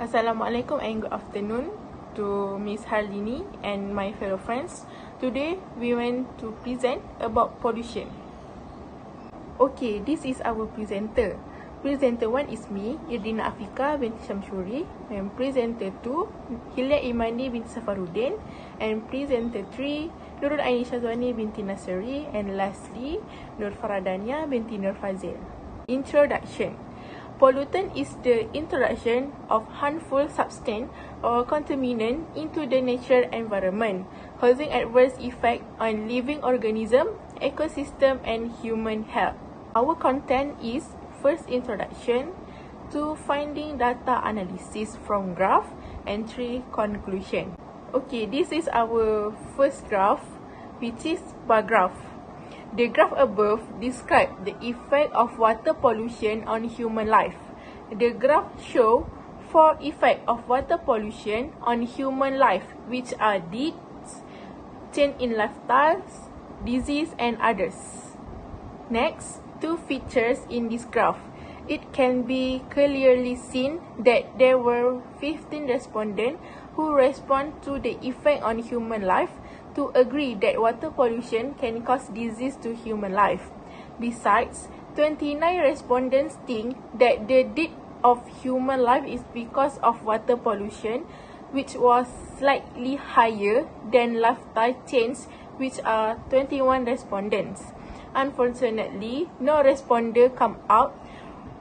Assalamualaikum and good afternoon to Miss Harlini and my fellow friends. Today we went to present about pollution. Okay, this is our presenter. Presenter 1 is me, Irdina Afika binti Syamshuri, and presenter 2, Hilya Imani binti Safaruddin, and presenter 3, Nurul Aini Syazwani binti Nasiri, and lastly, Nur Faradania binti Nur Fazil. Introduction. Pollutant is the introduction of harmful substance or contaminant into the natural environment, causing adverse effect on living organism, ecosystem, and human health. Our content is first introduction, 2 finding data analysis from graph, and 3 conclusion. Okay, this is our first graph, which is bar graph. The graph above describes the effect of water pollution on human life. The graph shows 4 effects of water pollution on human life, which are deaths, change in lifestyles, disease, and others. Next, 2 features in this graph. It can be clearly seen that there were 15 respondents who respond to the effect on human life to agree that water pollution can cause disease to human life. Besides, 29 respondents think that the death of human life is because of water pollution, which was slightly higher than lifestyle change, which are 21 respondents. Unfortunately, no responder come out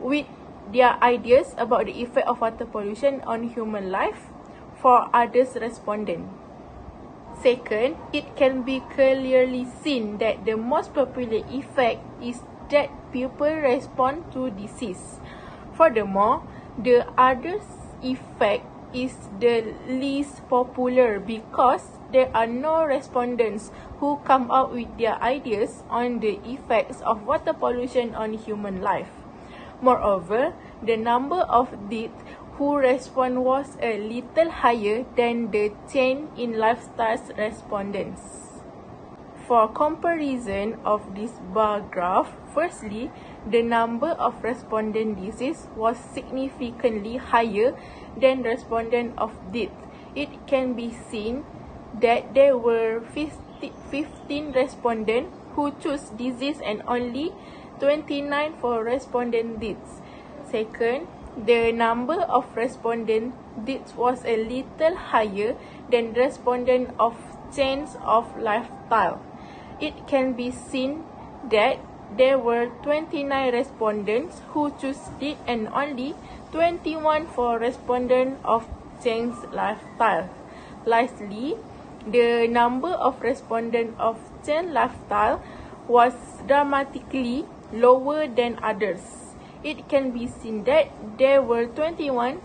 with their ideas about the effect of water pollution on human life for others respondents. Second, it can be clearly seen that the most popular effect is that people respond to disease. Furthermore, the other effect is the least popular because there are no respondents who come up with their ideas on the effects of water pollution on human life. Moreover, the number of deaths who respond was a little higher than the change in lifestyles respondents. For comparison of this bar graph, firstly, the number of respondent disease was significantly higher than respondent of death. It can be seen that there were 15 respondents who chose disease and only 29 for respondent deaths. Second, the number of respondent deaths was a little higher than respondent of change of lifestyle. It can be seen that there were 29 respondents who chose death and only 21 for respondent of change lifestyle. Lastly, the number of respondents of change lifestyle was dramatically lower than others. It can be seen that there were 21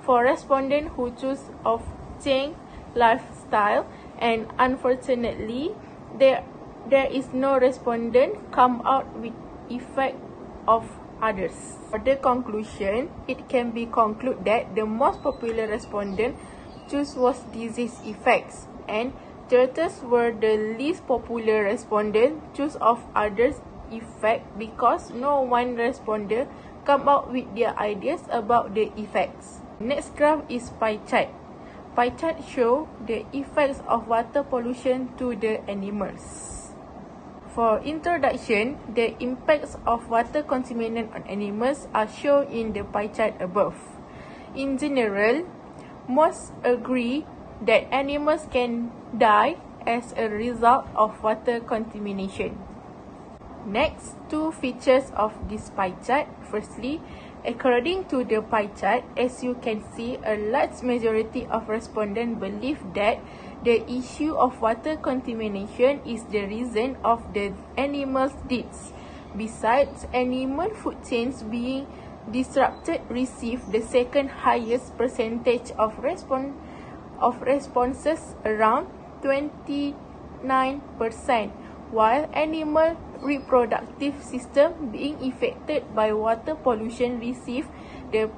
for respondents who chose of change lifestyle, and unfortunately, there is no respondent come out with effect of others. For the conclusion, it can be concluded that the most popular respondent choose was disease effects, and the others were the least popular respondent choose of others effect because no one responder come out with their ideas about the effects. Next graph is pie chart. Pie chart show the effects of water pollution to the animals. For introduction, the impacts of water contaminant on animals are shown in the pie chart above. In general, most agree that animals can die as a result of water contamination. Next, 2 features of this pie chart. Firstly, according to the pie chart, as you can see, a large majority of respondents believe that the issue of water contamination is the reason of the animals' deaths. Besides, animal food chains being disrupted receive the second highest percentage of responses, around 29%, while animal reproductive system being affected by water pollution receive the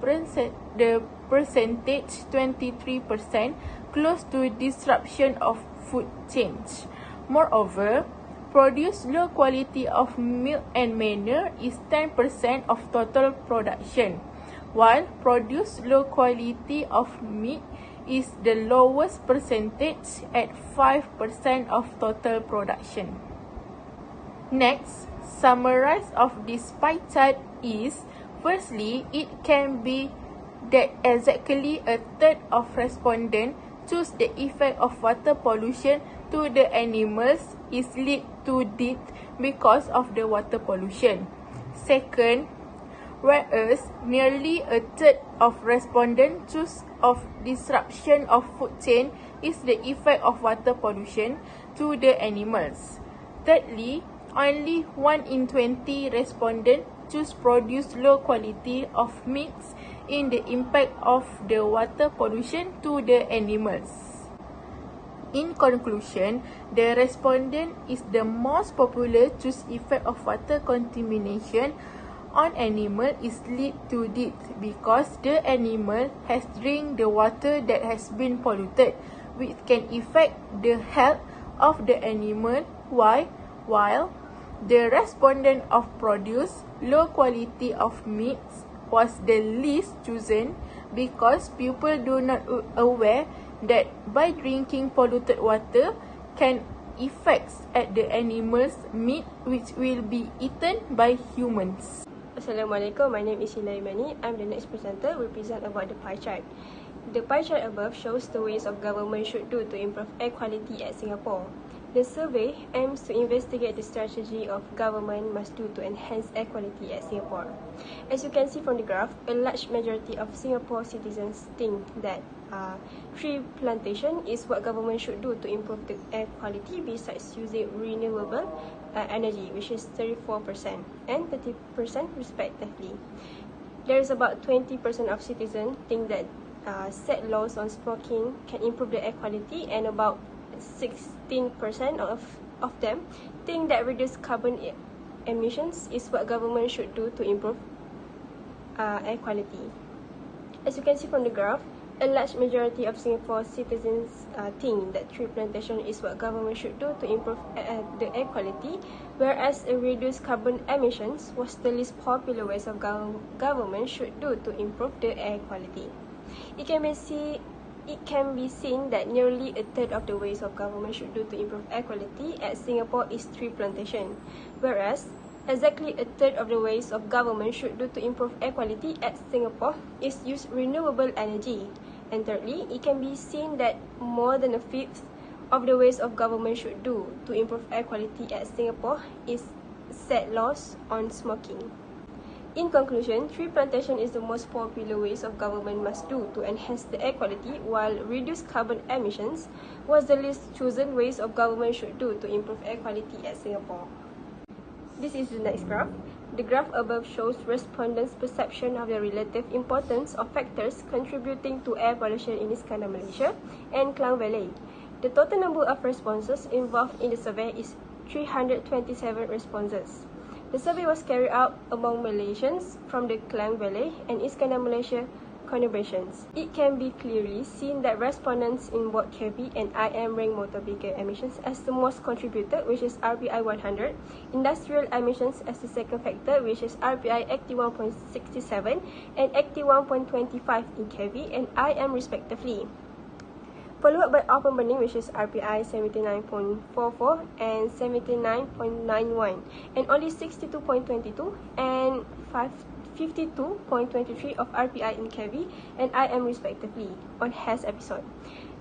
percentage 23%, close to disruption of food chains. Moreover, produce low quality of milk and manure is 10% of total production, while produce low quality of meat is the lowest percentage at 5% of total production. Next, summarize of this pie chart is, firstly, it can be that exactly a third of respondents choose the effect of water pollution to the animals is lead to death because of the water pollution. Second, whereas nearly a third of respondents choose of disruption of food chain is the effect of water pollution to the animals. Thirdly, only 1 in 20 respondents choose produce low quality of meats in the impact of the water pollution to the animals. In conclusion, the respondent is the most popular choose effect of water contamination on animal is lead to death because the animal has drink the water that has been polluted, which can affect the health of the animal, while the respondent of produce low quality of meats was the least chosen because people do not aware that by drinking polluted water can affect at the animal's meat which will be eaten by humans. Assalamualaikum, my name is Sheila Imani. I'm the next presenter will present about the pie chart. The pie chart above shows the ways of government should do to improve air quality at Singapore. The survey aims to investigate the strategy of government must do to enhance air quality at Singapore. As you can see from the graph, a large majority of Singapore citizens think that tree plantation is what government should do to improve the air quality besides using renewable energy, which is 34% and 30% respectively. There is about 20% of citizens think that set laws on smoking can improve the air quality, and about 16% of them think that reduced carbon emissions is what government should do to improve air quality. As you can see from the graph, a large majority of Singapore citizens think that tree plantation is what government should do to improve the air quality, whereas a reduced carbon emissions was the least popular ways of government should do to improve the air quality. It can be seen that nearly a third of the ways of government should do to improve air quality at Singapore is tree plantation, whereas exactly a third of the ways of government should do to improve air quality at Singapore is use renewable energy. And thirdly, it can be seen that more than a fifth of the ways of government should do to improve air quality at Singapore is set laws on smoking. In conclusion, tree plantation is the most popular ways of government must do to enhance the air quality, while reduce carbon emissions was the least chosen ways of government should do to improve air quality at Singapore. This is the next graph. The graph above shows respondents' perception of the relative importance of factors contributing to air pollution in Iskandar, Malaysia and Klang Valley. The total number of responses involved in the survey is 327 responses. The survey was carried out among Malaysians from the Klang Valley and Iskandar, Malaysia conurbations. It can be clearly seen that respondents in both KV and IM rank motor vehicle emissions as the most contributed, which is RPI 100, industrial emissions as the second factor, which is RPI 81.67 and 81.25 in KV and IM respectively, followed by open burning, which is RPI 79.44 and 79.91, and only 62.22 and 52.23 of RPI in KV and IM respectively on HAS episode.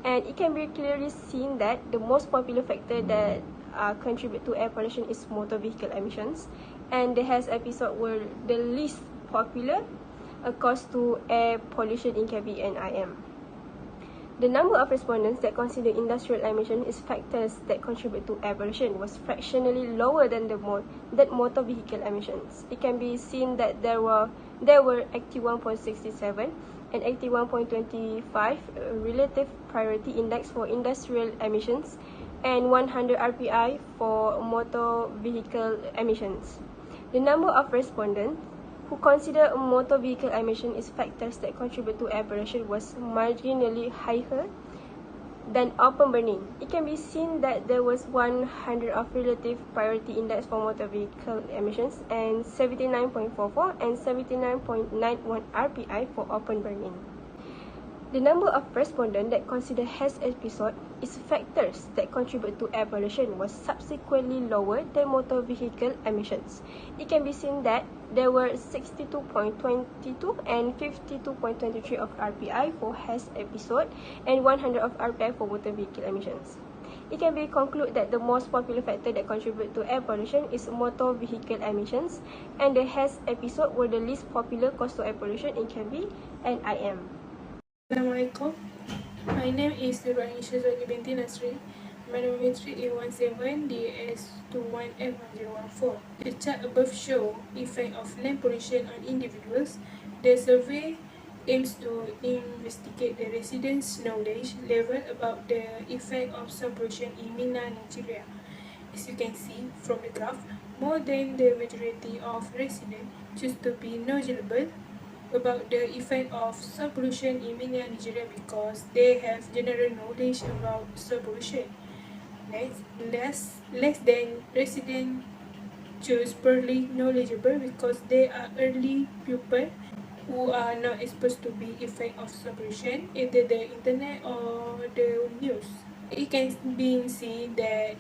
And it can be clearly seen that the most popular factor that contribute to air pollution is motor vehicle emissions, and the HAS episode were the least popular cause to air pollution in KV and IM. The number of respondents that consider industrial emission as factors that contribute to air pollution was fractionally lower than motor vehicle emissions. It can be seen that there were 81.67 and 81.25 relative priority index for industrial emissions and 100 RPI for motor vehicle emissions. The number of respondents who consider motor vehicle emission as factors that contribute to air pollution was marginally higher than open burning. It can be seen that there was 100 of relative priority index for motor vehicle emissions and 79.44 and 79.91 RPI for open burning. The number of respondents that consider HAZ episode is factors that contribute to air pollution was subsequently lower than motor vehicle emissions. It can be seen that there were 62.22 and 52.23 of RPI for HAZ episode and 100 of RPI for motor vehicle emissions. It can be concluded that the most popular factor that contribute to air pollution is motor vehicle emissions, and the HAZ episode were the least popular cause to air pollution in Kelvin and IM. Assalamualaikum. My name is Nurani Shazwani binti Nasri. Manometry A17 DS21F1014. The chart above show effect of land pollution on individuals. The survey aims to investigate the residents' knowledge level about the effect of soil pollution in Mina, Nigeria. As you can see from the graph, more than the majority of residents choose to be knowledgeable about the effect of soil pollution in Mina, Nigeria because they have general knowledge about soil pollution. Less than residents choose poorly knowledgeable because they are early pupils who are not exposed to the effect of soil pollution, either the internet or the news. It can be seen that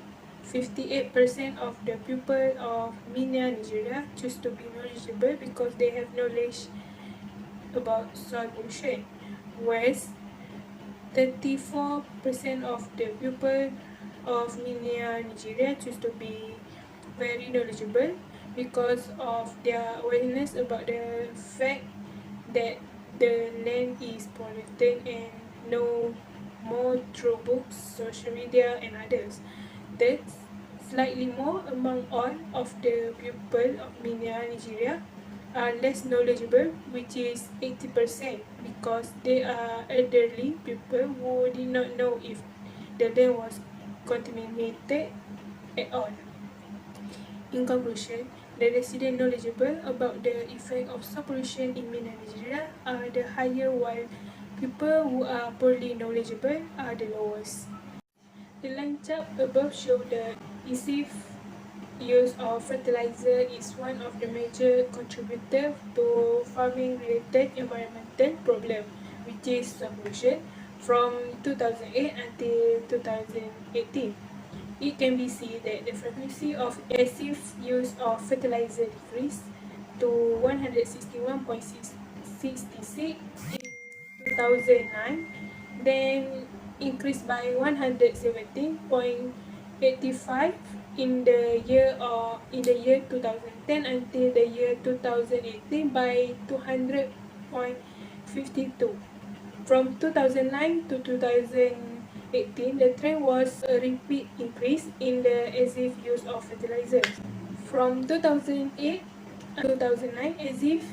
58% of the people of Mina, Nigeria choose to be knowledgeable because they have knowledge about soil pollution, whereas 34% of the people of Mina, Nigeria choose to be very knowledgeable because of their awareness about the fact that the land is polluted and know more through books, social media and others. That's slightly more among all of the people of Mina, Nigeria are less knowledgeable, which is 80%, because they are elderly people who did not know if the land was contaminated at all. In conclusion, the residents knowledgeable about the effect of soil pollution in Mina, Nigeria are the higher, while people who are poorly knowledgeable are the lowest. The line chart above shows the excessive use of fertilizer is one of the major contributors to farming-related environmental problem, which is soil pollution, from 2008 until 2018. It can be seen that the frequency of excessive use of fertilizer decreased to 161.66 in 2009, then increased by 117.85 in the year 2010 until the year 2018 by 200.52. From 2009 to 2018, the trend was a repeat increase in the excessive use of fertilizers. From 2008 to 2009, excessive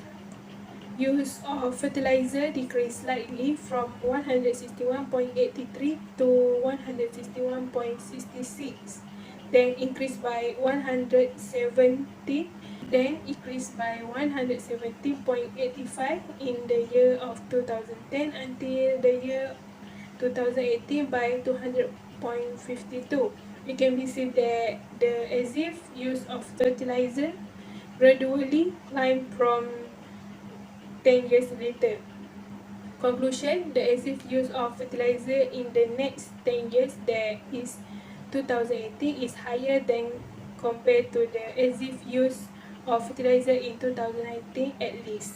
use of fertilizer decreased slightly from 161.83 to 161.66, then increased by 170, then increased by 170.85 in the year of 2010 until the year 2018 by 200.52. It can be seen that the excessive use of fertilizer gradually climbed from 10 years later. Conclusion, the excessive use of fertilizer in the next 10 years, that is 2018, is higher than compared to the excessive use of fertilizer in 2019 at least.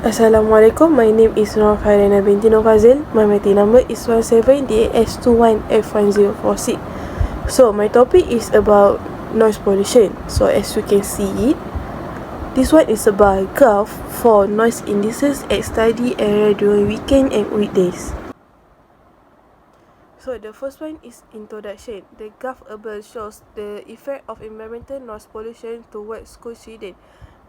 Assalamualaikum, my name is Nur Khairina binti Nofazil. My meeting number is 17DAS21F1046. So my topic is about noise pollution. So as you can see, this one is about graph for noise indices at study area during weekend and weekdays. So the first one is introduction. The graph above shows the effect of environmental noise pollution towards school students.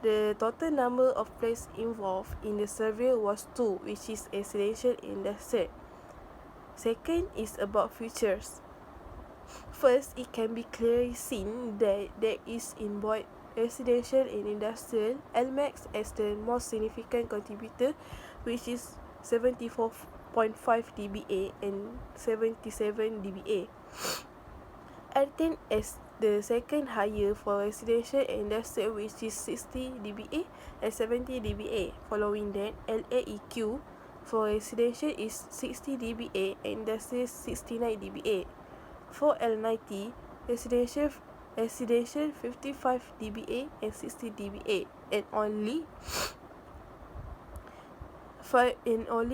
The total number of places involved in the survey was 2, which is residential and industrial. Second is about features. First, it can be clearly seen that there is in both residential and industrial LMAX as the most significant contributor, which is 74% dBA and 77 dBA. Ethane is the second higher for residential and industrial, which is 60 dBA and 70 dBA. Following that, LAEQ for residential is 60 dBA and industrial 69 dBA. For L90, residential 55 dBA and 60 dBA, and only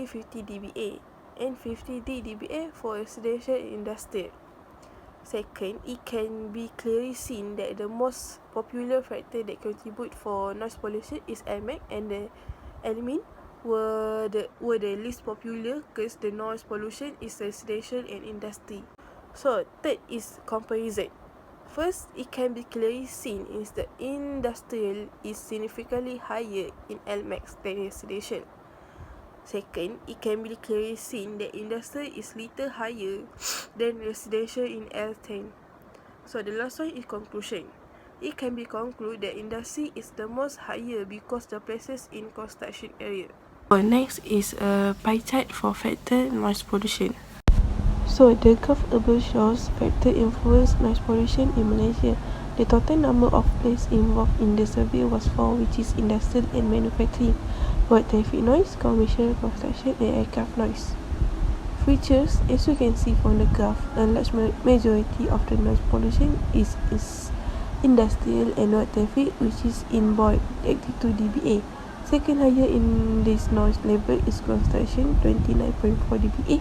50 dBA and 50 dBA for residential and industrial. Second, it can be clearly seen that the most popular factor that contribute for noise pollution is LMAC, and the LMIN were the least popular because the noise pollution is residential and industry. So third is comparison. First, it can be clearly seen is the industrial is significantly higher in LMAX than residential. Second, it can be clearly seen that industrial is little higher than residential in L10. So the last one is conclusion. It can be concluded that industry is the most higher because the places in construction area. So next is a pie chart for factor noise pollution. So the graph above shows factor influence noise pollution in Malaysia. The total number of places involved in the survey was 4, which is industrial and manufacturing, road traffic noise, commercial construction, and aircraft noise. Features: as you can see from the graph, a large majority of the noise pollution is industrial and road traffic, which is in bold 82 dBA. Second higher in this noise level is construction, 29.4 dBA,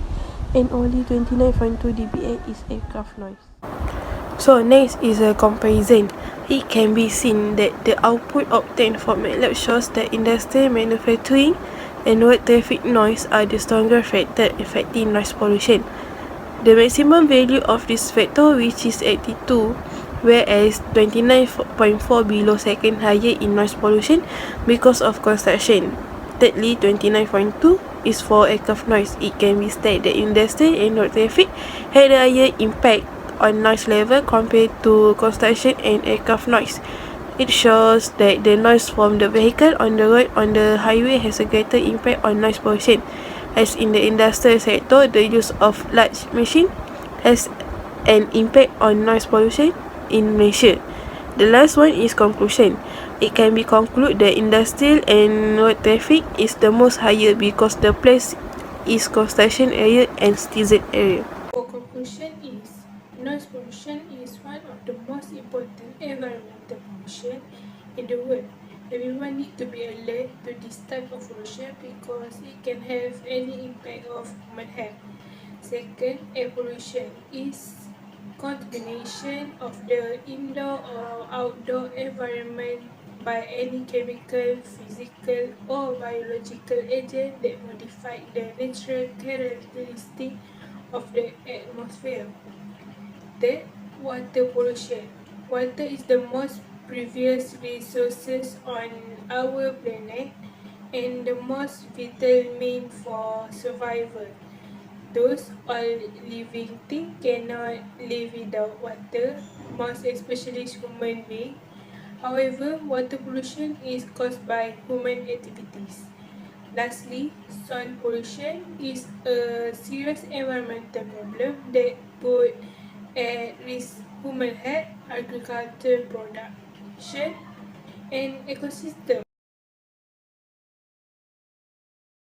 and only 29.2 dBA is aircraft noise. So next is a comparison. It can be seen that the output obtained from MATLAB shows that industrial, manufacturing, and road traffic noise are the stronger factor affecting noise pollution. The maximum value of this factor, which is 82, whereas 29.4 below second higher in noise pollution because of construction. Thirdly, 29.2 is for aircraft noise. It can be stated that industrial and road traffic had a higher impact on noise level compared to construction and aircraft noise. It shows that the noise from the vehicle on the road on the highway has a greater impact on noise pollution. As in the industrial sector, the use of large machine has an impact on noise pollution in Malaysia. The last one is conclusion. It can be concluded that industrial and road traffic is the most higher because the place is construction area and citizen area. For conclusion is, noise pollution is one of the most important environmental pollution in the world. Everyone needs to be alert to this type of pollution because it can have any impact of human health. Second, air pollution is contamination of the indoor or outdoor environment by any chemical, physical, or biological agent that modify the natural characteristic of the atmosphere. Third, water pollution. Water is the most precious resources on our planet and the most vital mean for survival. Those all living things cannot live without water, most especially human beings. However, water pollution is caused by human activities. Lastly, soil pollution is a serious environmental problem that put at risk human health, agriculture production, and ecosystem.